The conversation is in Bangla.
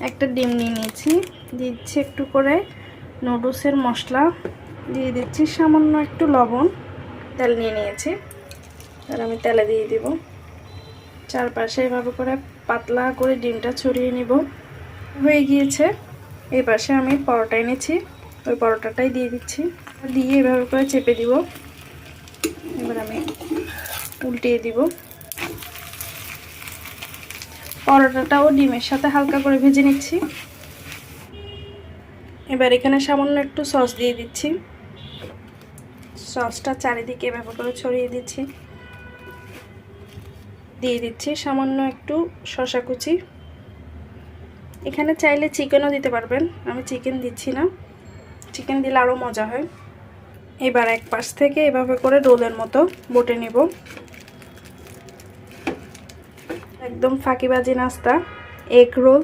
একটা ডিম নিয়ে নিয়েছি, দিচ্ছি একটু করে নুডলসের মশলা, দিয়ে দিচ্ছি সামান্য একটু লবণ, তেল নিয়ে নিয়েছি, আর আমি তেলে দিয়ে দিব। চারপাশে এভাবে করে পাতলা করে ডিমটা ছড়িয়ে নিব। হয়ে গিয়েছে। এই পাশে আমি পরোটা এনেছি, ওই পরোটাটাই দিয়ে দিচ্ছি, দিয়ে এভাবে করে চেপে দিব। এবার আমি উল্টিয়ে দিব। পরোটাটাও ডিমের সাথে হালকা করে ভেজে নিচ্ছি। এবার এখানে সামান্য একটু সস দিয়ে দিচ্ছি, সসটা চারিদিকে এভাবে করে ছড়িয়ে দিচ্ছি। দিয়ে দিচ্ছি সামান্য একটু শসা কুচি। এখানে চাইলে চিকেনও দিতে পারবেন, আমি চিকেন দিচ্ছি না, চিকেন দিলে আরও মজা হয়। এবার এক পাশ থেকে এভাবে করে রোলের মতো বটে নিব। একদম ফাঁকিবাজি নাস্তা, এগ রোল।